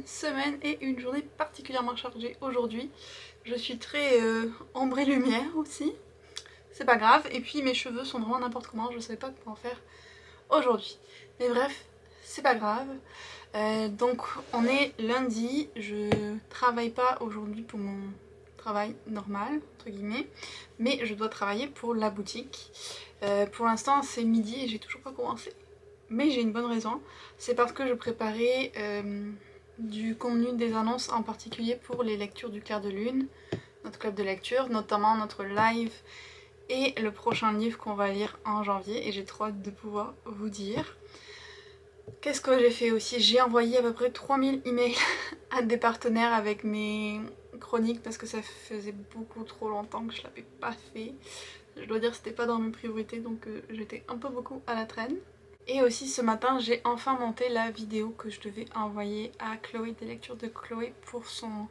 semaine et une journée particulièrement chargée aujourd'hui. Je suis très ombre et lumière aussi, c'est pas grave. Et puis mes cheveux sont vraiment n'importe comment, je savais pas quoi en faire aujourd'hui. Mais bref, c'est pas grave. Donc on est lundi, je travaille pas aujourd'hui pour mon travail normal, entre guillemets, mais je dois travailler pour la boutique. Pour l'instant c'est midi et j'ai toujours pas commencé. Mais j'ai une bonne raison, c'est parce que je préparais du contenu des annonces en particulier pour les lectures du clair de lune, notre club de lecture, notamment notre live et le prochain livre qu'on va lire en janvier, et j'ai trop hâte de pouvoir vous dire. Qu'est-ce que j'ai fait aussi? J'ai envoyé à peu près 3000 emails à des partenaires avec mes chroniques parce que ça faisait beaucoup trop longtemps que je l'avais pas fait. Je dois dire que c'était pas dans mes priorités, donc j'étais un peu beaucoup à la traîne. Et aussi ce matin j'ai enfin monté la vidéo que je devais envoyer à Chloé des lectures de Chloé pour son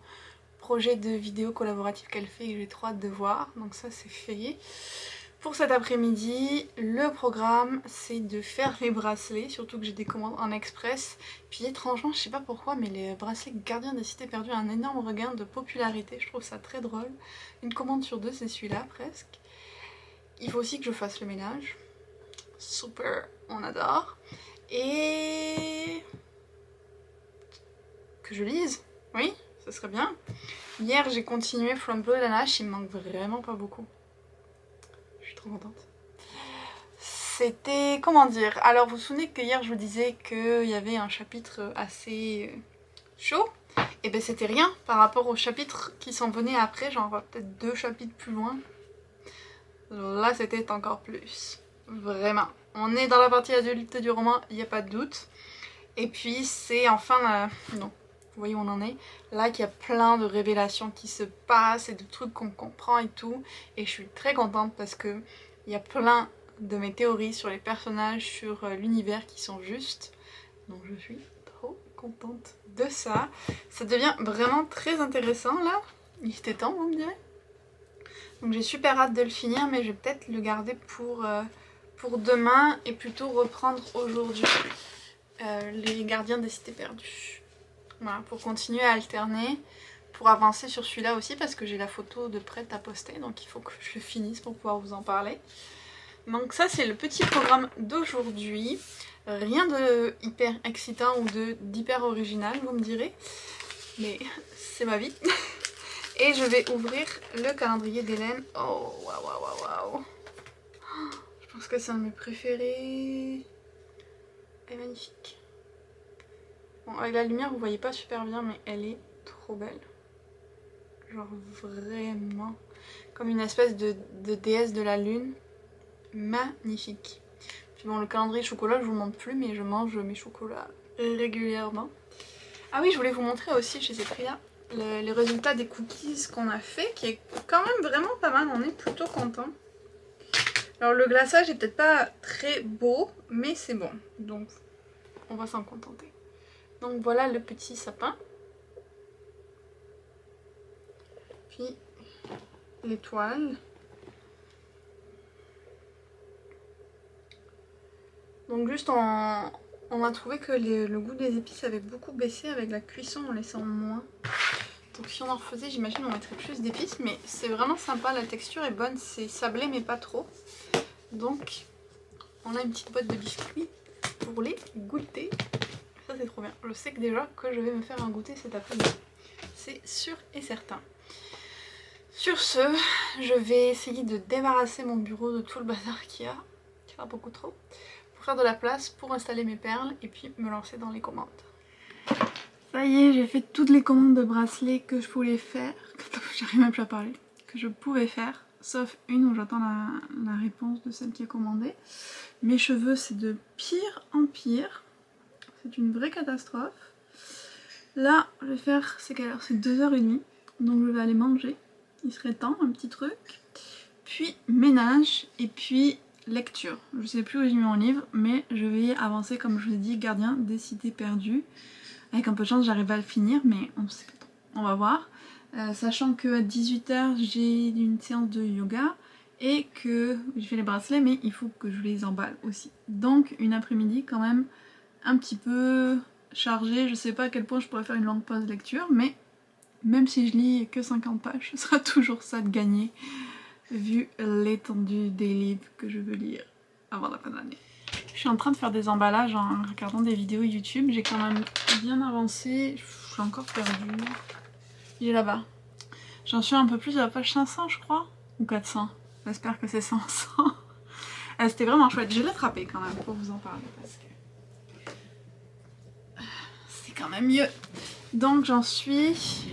projet de vidéo collaborative qu'elle fait et que j'ai trop hâte de voir, donc ça c'est fait. Pour cet après-midi, le programme c'est de faire les bracelets, surtout que j'ai des commandes en express. Puis étrangement, je sais pas pourquoi, mais les bracelets Gardiens des Cités Perdues ont un énorme regain de popularité, je trouve ça très drôle. Une commande sur deux c'est celui-là presque. Il faut aussi que je fasse le ménage. Super, on adore. Et que je lise, oui, ça serait bien. Hier j'ai continué From Blood and Ash, il me manque vraiment pas beaucoup. Je suis trop contente. C'était, comment dire, alors vous vous souvenez que hier je vous disais qu'il y avait un chapitre assez chaud, et ben c'était rien par rapport aux chapitres qui s'en venaient après, genre peut-être 2 chapitres plus loin. Là c'était encore plus, vraiment. On est dans la partie adulte du roman, il n'y a pas de doute. Et puis c'est enfin, non, vous voyez où on en est, là qu'il y a plein de révélations qui se passent et de trucs qu'on comprend et tout. Et je suis très contente parce que il y a plein de mes théories sur les personnages, sur l'univers qui sont justes. Donc je suis trop contente de ça. Ça devient vraiment très intéressant là. Il était temps, vous me direz. Donc j'ai super hâte de le finir, mais je vais peut-être le garder pour demain et plutôt reprendre aujourd'hui les Gardiens des Cités Perdues. Voilà, pour continuer à alterner, pour avancer sur celui-là aussi, parce que j'ai la photo de prête à poster, donc il faut que je le finisse pour pouvoir vous en parler. Donc ça c'est le petit programme d'aujourd'hui. Rien de hyper excitant ou d'hyper original, vous me direz, mais c'est ma vie. Et je vais ouvrir le calendrier d'Hélène. Oh, waouh, waouh, waouh. Je pense que c'est un de mes préférés. Elle est magnifique. Bon, avec la lumière, vous voyez pas super bien, mais elle est trop belle. Genre vraiment comme une espèce de déesse de la lune. Magnifique. Puis bon, le calendrier chocolat, je vous le montre plus, mais je mange mes chocolats régulièrement. Ah oui, je voulais vous montrer aussi, je les ai pris là, les résultats des cookies qu'on a fait, qui est quand même vraiment pas mal, on est plutôt content. Alors le glaçage est peut-être pas très beau, mais c'est bon, donc on va s'en contenter. Donc voilà le petit sapin. Puis l'étoile. Donc juste on a trouvé que le goût des épices avait beaucoup baissé avec la cuisson en laissant moins. Donc si on en refaisait, j'imagine on mettrait plus d'épices, mais c'est vraiment sympa, la texture est bonne, c'est sablé mais pas trop. Donc on a une petite boîte de biscuits pour les goûter. Ça c'est trop bien. Je sais que déjà que je vais me faire un goûter cet après-midi. C'est sûr et certain. Sur ce, je vais essayer de débarrasser mon bureau de tout le bazar qu'il y a beaucoup trop, pour faire de la place, pour installer mes perles et puis me lancer dans les commandes. Ça y est, j'ai fait toutes les commandes de bracelets que je voulais faire, j'arrive même plus à parler, que je pouvais faire, sauf une où j'attends la réponse de celle qui a commandé. Mes cheveux, c'est de pire en pire, c'est une vraie catastrophe. Là, je vais faire, c'est quelle heure? C'est 2h30, donc je vais aller manger, il serait temps, un petit truc. Puis ménage, et puis lecture. Je sais plus où j'ai mis mon livre, mais je vais avancer comme je vous ai dit, Gardien des Cités Perdues. Avec un peu de chance, j'arrive à le finir, mais on sait pas trop. On va voir. Sachant qu'à 18h, j'ai une séance de yoga et que je fais les bracelets, mais il faut que je les emballe aussi. Donc une après-midi quand même un petit peu chargé, je sais pas à quel point je pourrais faire une longue pause lecture, mais même si je lis que 50 pages, ce sera toujours ça de gagner, vu l'étendue des livres que je veux lire avant la fin de l'année. Je suis en train de faire des emballages en regardant des vidéos YouTube, j'ai quand même bien avancé, je suis encore perdue. Il est là-bas. J'en suis un peu plus à la page 500 je crois, ou 400, j'espère que c'est 500. C'était vraiment chouette, je l'ai attrapé quand même pour vous en parler parce que c'est quand même mieux. Donc j'en suis...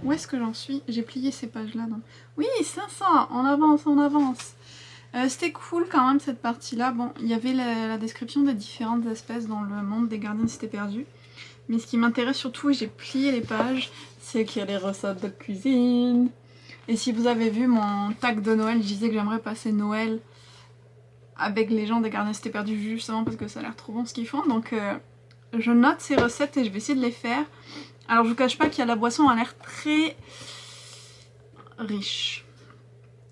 Où est-ce que j'en suis? J'ai plié ces pages-là. Donc... Oui, 500, on avance, on avance. C'était cool quand même cette partie-là. Bon, il y avait la description des différentes espèces dans le monde des gardiens de cité perdue. Mais ce qui m'intéresse surtout, et j'ai plié les pages, c'est qu'il y a les recettes de cuisine. Et si vous avez vu mon tag de Noël, je disais que j'aimerais passer Noël avec les gens des gardiens de cité perdue justement parce que ça a l'air trop bon ce qu'ils font. Donc je note ces recettes et je vais essayer de les faire. Alors je vous cache pas qu'il y a la boisson a l'air très riche.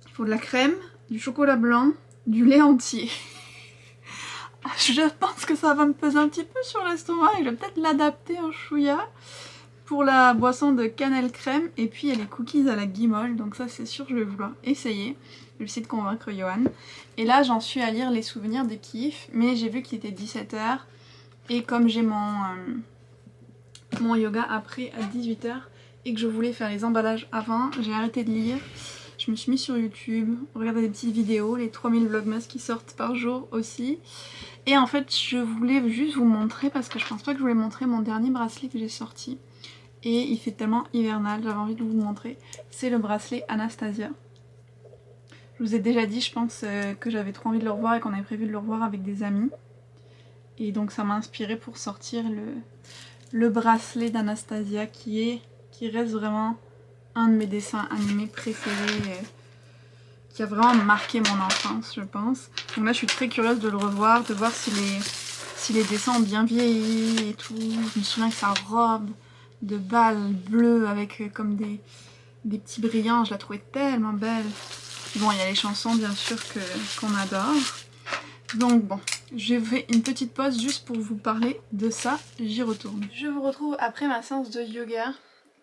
Il faut de la crème, du chocolat blanc, du lait entier. Je pense que ça va me peser un petit peu sur l'estomac et je vais peut-être l'adapter en chouïa pour la boisson de cannelle crème. Et puis il y a les cookies à la guimole, donc ça c'est sûr je vais vouloir essayer. Je vais essayer de convaincre Johan. Et là j'en suis à lire les souvenirs de Kif, mais j'ai vu qu'il était 17 h. Et comme j'ai mon yoga après à 18 h et que je voulais faire les emballages avant, j'ai arrêté de lire. Je me suis mis sur YouTube, regarder des petites vidéos, les 3000 vlogmas qui sortent par jour aussi. Et en fait je voulais juste vous montrer, parce que je pense pas que je voulais montrer mon dernier bracelet que j'ai sorti. Et il fait tellement hivernal, j'avais envie de vous montrer. C'est le bracelet Anastasia. Je vous ai déjà dit, je pense, que j'avais trop envie de le revoir et qu'on avait prévu de le revoir avec des amis. Et donc ça m'a inspiré pour sortir le bracelet d'Anastasia qui reste vraiment un de mes dessins animés préférés, qui a vraiment marqué mon enfance je pense. Donc là je suis très curieuse de le revoir, de voir si les dessins ont bien vieilli et tout. Je me souviens que sa robe de bal bleue avec comme des petits brillants, je la trouvais tellement belle. Bon, il y a les chansons bien sûr qu'on adore. Donc bon, je fais une petite pause juste pour vous parler de ça, j'y retourne. Je vous retrouve après ma séance de yoga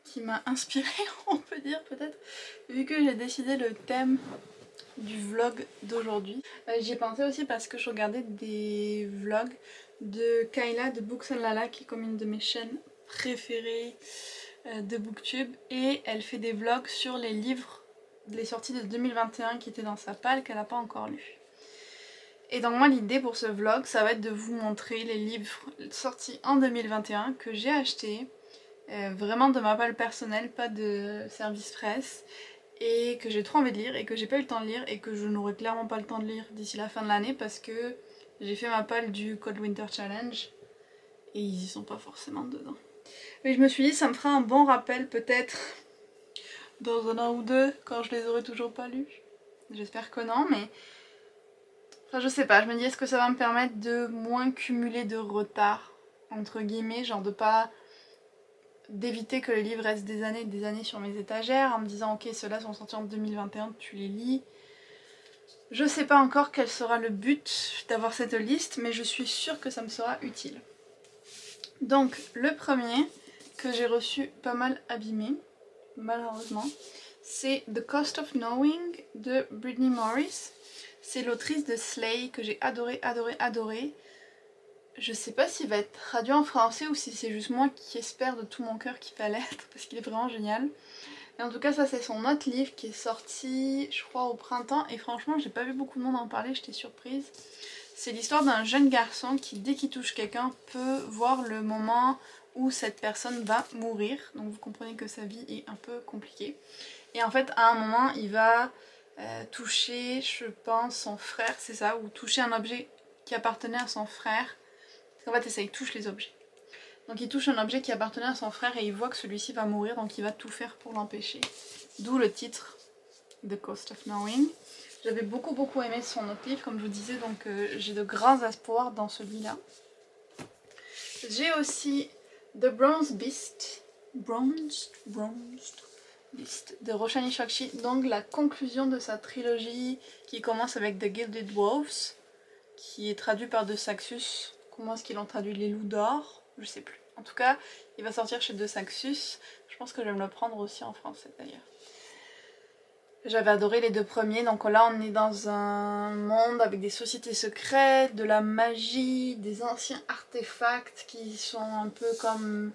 qui m'a inspirée, on peut dire peut-être, vu que j'ai décidé le thème du vlog d'aujourd'hui. J'y ai pensé aussi parce que je regardais des vlogs de Kayla de Books and Lala, qui est comme une de mes chaînes préférées de Booktube, et elle fait des vlogs sur les livres, les sorties de 2021 qui étaient dans sa palle qu'elle n'a pas encore lues. Et donc moi l'idée pour ce vlog ça va être de vous montrer les livres sortis en 2021 que j'ai achetés, vraiment de ma palle personnelle, pas de service presse, et que j'ai trop envie de lire et que j'ai pas eu le temps de lire et que je n'aurai clairement pas le temps de lire d'ici la fin de l'année parce que j'ai fait ma palle du Cold Winter Challenge et ils y sont pas forcément dedans. Mais je me suis dit ça me fera un bon rappel peut-être dans un an ou deux quand je les aurai toujours pas lus. J'espère que non, mais enfin je sais pas, je me dis est-ce que ça va me permettre de moins cumuler de retard entre guillemets, genre de pas... d'éviter que les livres restent des années sur mes étagères en me disant ok ceux-là sont sortis en 2021, tu les lis. Je sais pas encore quel sera le but d'avoir cette liste, mais je suis sûre que ça me sera utile. Donc le premier que j'ai reçu pas mal abîmé, malheureusement, c'est The Cost of Knowing de Brittany Morris. C'est l'autrice de Slay que j'ai adoré, adoré, adoré. Je sais pas s'il va être traduit en français ou si c'est juste moi qui espère de tout mon cœur qu'il va l'être parce qu'il est vraiment génial. Et en tout cas ça c'est son autre livre qui est sorti je crois au printemps et franchement j'ai pas vu beaucoup de monde en parler, j'étais surprise. C'est l'histoire d'un jeune garçon qui dès qu'il touche quelqu'un peut voir le moment où cette personne va mourir. Donc vous comprenez que sa vie est un peu compliquée. Et en fait à un moment il va toucher je pense son frère, c'est ça, ou toucher un objet qui appartenait à son frère. En fait, ça, il touche les objets. Donc il touche un objet qui appartenait à son frère et il voit que celui-ci va mourir, donc il va tout faire pour l'empêcher. D'où le titre The Cost of Knowing. J'avais beaucoup aimé son autre livre, comme je vous disais, donc j'ai de grands espoirs dans celui-là. J'ai aussi The Bronze Beast, Bronze Beast de Roshani Chokshi, donc la conclusion de sa trilogie qui commence avec The Gilded Wolves, qui est traduit par De Saxus. Comment est-ce qu'ils l'ont traduit? Les loups d'or. je sais plus. En tout cas, il va sortir chez De Saxus. Je pense que je vais me le prendre aussi en français d'ailleurs. J'avais adoré les deux premiers, donc là on est dans un monde avec des sociétés secrètes, de la magie, des anciens artefacts qui sont un peu comme,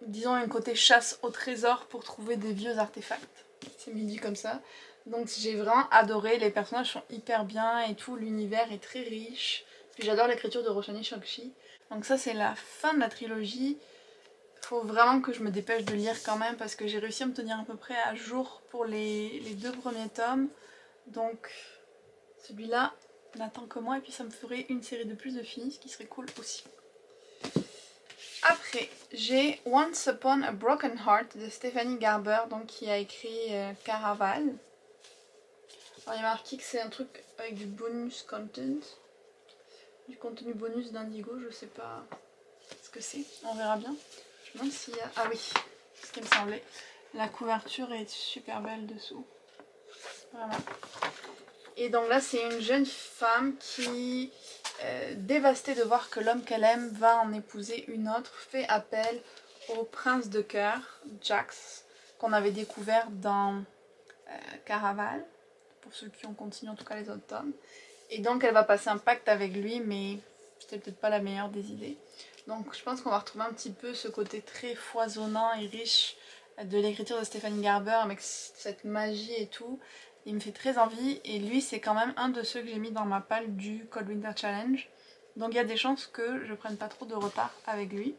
disons, un côté chasse au trésor pour trouver des vieux artefacts. C'est midi comme ça. Donc j'ai vraiment adoré, les personnages sont hyper bien et tout, l'univers est très riche. Puis j'adore l'écriture de Roshani Chokshi. Donc ça c'est la fin de la trilogie. Faut vraiment que je me dépêche de lire quand même parce que j'ai réussi à me tenir à peu près à jour pour les deux premiers tomes. Donc celui-là n'attend que moi et puis ça me ferait une série de plus de finis, ce qui serait cool aussi. Après, j'ai Once Upon a Broken Heart de Stephanie Garber, donc qui a écrit Caraval. Alors il y a marqué que c'est un truc avec du bonus content, du contenu bonus d'Indigo, je sais pas ce que c'est, on verra bien. Je me demande s'il y a... Ah oui, ce qui me semblait. La couverture est super belle dessous. Voilà. Et donc là, c'est une jeune femme qui, dévastée de voir que l'homme qu'elle aime va en épouser une autre, fait appel au prince de cœur, Jax, qu'on avait découvert dans Caraval, pour ceux qui ont continué en tout cas les autres tomes. Et donc elle va passer un pacte avec lui, mais c'était peut-être pas la meilleure des idées. Donc je pense qu'on va retrouver un petit peu ce côté très foisonnant et riche de l'écriture de Stephanie Garber avec cette magie et tout. Il me fait très envie et lui c'est quand même un de ceux que j'ai mis dans ma palle du Cold Winter Challenge. Donc il y a des chances que je prenne pas trop de retard avec lui.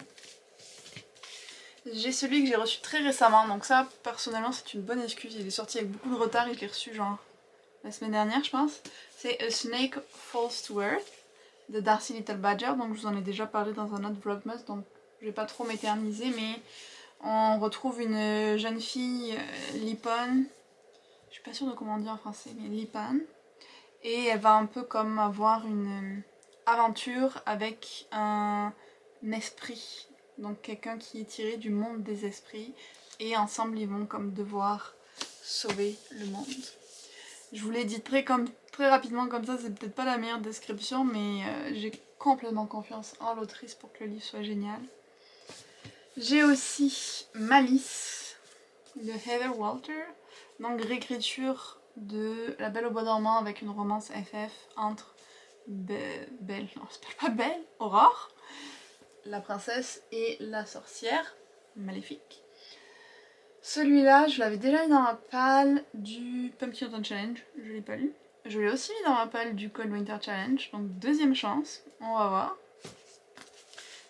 J'ai celui que j'ai reçu très récemment, donc ça personnellement c'est une bonne excuse. Il est sorti avec beaucoup de retard et je l'ai reçu genre la semaine dernière je pense. C'est A Snake Falls to Earth de Darcy Little Badger, donc je vous en ai déjà parlé dans un autre vlogmas, donc je vais pas trop m'éterniser, mais on retrouve une jeune fille, Lipon, je suis pas sûre de comment on dit en français, mais Lipan, et elle va un peu comme avoir une aventure avec un esprit, donc quelqu'un qui est tiré du monde des esprits, et ensemble ils vont comme devoir sauver le monde. Je vous l'ai dit très rapidement comme ça, c'est peut-être pas la meilleure description, mais j'ai complètement confiance en l'autrice pour que le livre soit génial. J'ai aussi Malice de Heather Walter, donc réécriture de La Belle au bois dormant avec une romance FF entre Belle, non c'est pas Belle, Aurore, la princesse et la sorcière, maléfique. Celui-là, je l'avais déjà mis dans ma palle du Pumpkin Autumn Challenge, je l'ai pas lu. Je l'ai aussi mis dans ma palle du Cold Winter Challenge, donc deuxième chance, on va voir.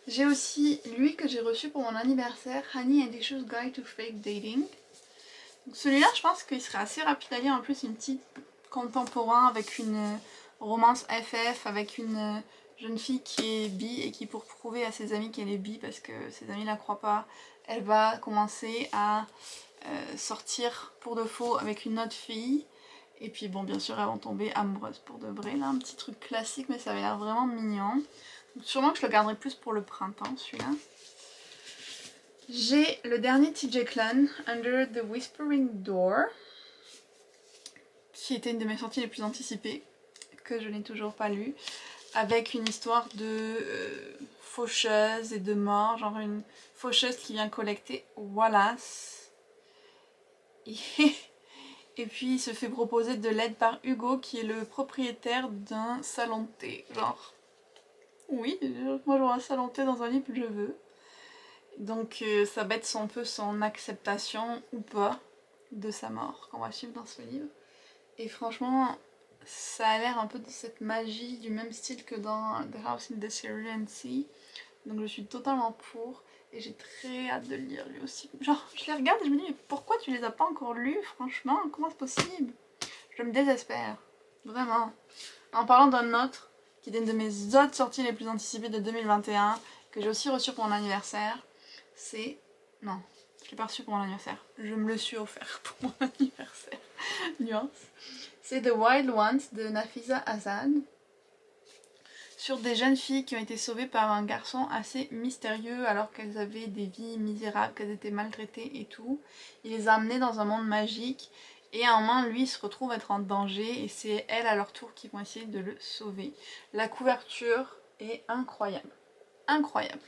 J'ai aussi lui que j'ai reçu pour mon anniversaire, Honey and Issues Guide to Fake Dating. Celui-là, je pense qu'il serait assez rapide à lire, en plus une petite contemporain avec une romance FF, avec une jeune fille qui est bi et qui pour prouver à ses amis qu'elle est bi parce que ses amis la croient pas, elle va commencer à sortir pour de faux avec une autre fille. Et puis bon, bien sûr, elles vont tomber amoureuses pour de vrai. Là, un petit truc classique, mais ça avait l'air vraiment mignon. Donc, sûrement que je le garderai plus pour le printemps, celui-là. J'ai le dernier TJ Klune, Under the Whispering Door, qui était une de mes sorties les plus anticipées, que je n'ai toujours pas lu, avec une histoire de faucheuse et de mort, genre une faucheuse qui vient collecter Wallace. Et puis il se fait proposer de l'aide par Hugo qui est le propriétaire d'un salon de thé. Genre, oui, moi j'aurai un salon de thé dans un livre que je veux. Donc ça bête un peu son acceptation ou pas de sa mort qu'on va suivre dans ce livre. Et franchement, ça a l'air un peu de cette magie du même style que dans The House in the Syrian Sea. Donc je suis totalement pour. Et j'ai très hâte de le lire lui aussi. Genre, je les regarde et je me dis, mais pourquoi tu les as pas encore lus, franchement? Comment c'est possible? Je me désespère. Vraiment. En parlant d'un autre, qui est une de mes autres sorties les plus anticipées de 2021, que j'ai aussi reçu pour mon anniversaire, c'est... Non, je l'ai pas reçu pour mon anniversaire. Je me le suis offert pour mon anniversaire. Nuance. C'est The Wild Ones de Nafisa Azad. Sur des jeunes filles qui ont été sauvées par un garçon assez mystérieux alors qu'elles avaient des vies misérables, qu'elles étaient maltraitées et tout. Il les a amenées dans un monde magique et à un moment lui il se retrouve être en danger et c'est elles à leur tour qui vont essayer de le sauver. La couverture est incroyable. Incroyable.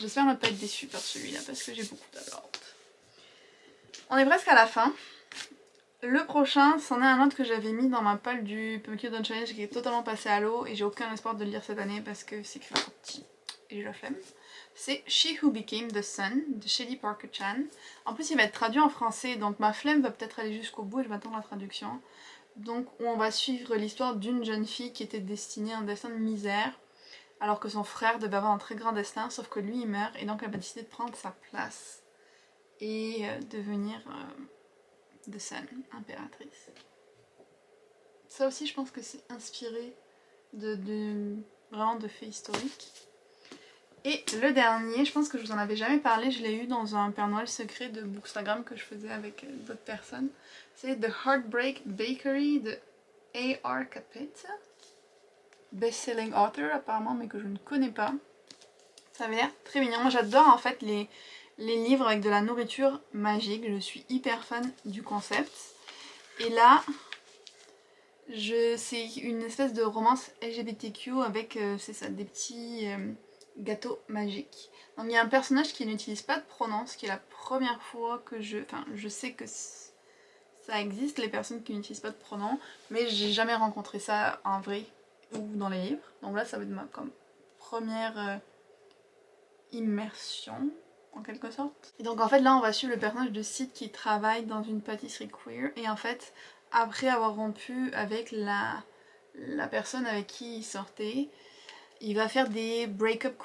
J'espère ne pas être déçue par celui-là parce que j'ai beaucoup d'attentes. On est presque à la fin. Le prochain, c'en est un autre que j'avais mis dans ma palle du Pumpkin Down Challenge qui est totalement passé à l'eau et j'ai aucun espoir de le lire cette année parce que c'est écrit trop petit et j'ai la flemme. C'est She Who Became the Sun de Shelley Parker Chan. En plus il va être traduit en français donc ma flemme va peut-être aller jusqu'au bout et je vais attendre la traduction. Donc on va suivre l'histoire d'une jeune fille qui était destinée à un destin de misère alors que son frère devait avoir un très grand destin sauf que lui il meurt et donc elle va décider de prendre sa place et devenir The Sun, impératrice. Ça aussi je pense que c'est inspiré vraiment de faits historiques. Et le dernier, je pense que je vous en avais jamais parlé, je l'ai eu dans un Père Noël secret de Bookstagram que je faisais avec d'autres personnes. C'est The Heartbreak Bakery de A.R. Capetta. Best-selling author apparemment, mais que je ne connais pas. Ça avait l'air très mignon. Moi j'adore en fait les livres avec de la nourriture magique. Je suis hyper fan du concept. Et là, c'est une espèce de romance LGBTQ avec c'est ça, des petits gâteaux magiques. Donc il y a un personnage qui n'utilise pas de pronoms, ce qui est la première fois que je sais que ça existe, les personnes qui n'utilisent pas de pronoms, mais j'ai jamais rencontré ça en vrai ou dans les livres. Donc là ça va être ma comme première immersion en quelque sorte. Et donc en fait là on va suivre le personnage de Sid qui travaille dans une pâtisserie queer et en fait après avoir rompu avec la personne avec qui il sortait, il va faire des break-up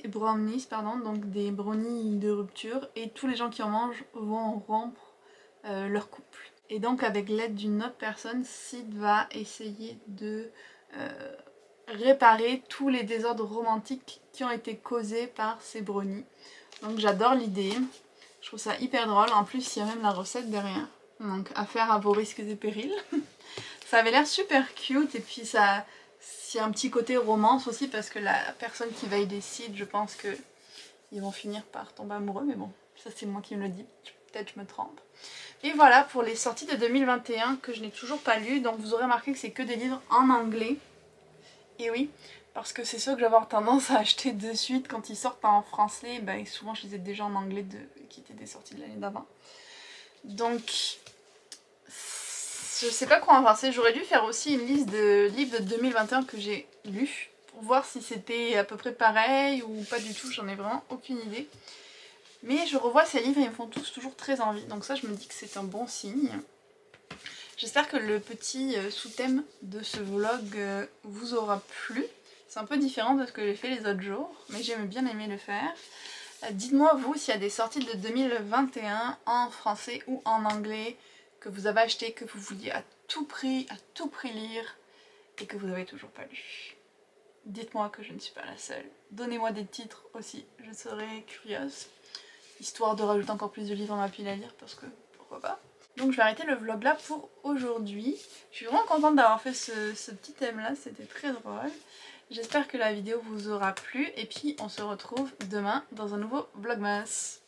brownies, donc des brownies de rupture et tous les gens qui en mangent vont rompre leur couple. Et donc avec l'aide d'une autre personne, Sid va essayer de réparer tous les désordres romantiques qui ont été causés par ces brownies. Donc j'adore l'idée, je trouve ça hyper drôle, en plus il y a même la recette derrière. Donc à faire à vos risques et périls. Ça avait l'air super cute et puis ça, il y a un petit côté romance aussi parce que la personne qui va y décide, je pense que ils vont finir par tomber amoureux, mais bon, ça c'est moi qui me le dis, peut-être je me trompe. Et voilà pour les sorties de 2021 que je n'ai toujours pas lues, donc vous aurez remarqué que c'est que des livres en anglais. Et oui, parce que c'est ceux que je vais avoir tendance à acheter de suite quand ils sortent en français, bah, souvent je les ai déjà en anglais qui étaient des sorties de l'année d'avant. Donc je sais pas quoi en penser, j'aurais dû faire aussi une liste de livres de 2021 que j'ai lus pour voir si c'était à peu près pareil ou pas du tout, j'en ai vraiment aucune idée. Mais je revois ces livres et ils me font tous toujours très envie, donc ça je me dis que c'est un bon signe. J'espère que le petit sous-thème de ce vlog vous aura plu. C'est un peu différent de ce que j'ai fait les autres jours, mais j'ai bien aimé le faire. Dites-moi vous s'il y a des sorties de 2021 en français ou en anglais que vous avez acheté, que vous vouliez à tout prix lire et que vous n'avez toujours pas lu. Dites-moi que je ne suis pas la seule. Donnez-moi des titres aussi, je serais curieuse. Histoire de rajouter encore plus de livres dans ma pile à lire parce que pourquoi pas. Donc je vais arrêter le vlog là pour aujourd'hui. Je suis vraiment contente d'avoir fait ce petit thème là, c'était très drôle. J'espère que la vidéo vous aura plu et puis on se retrouve demain dans un nouveau vlogmas.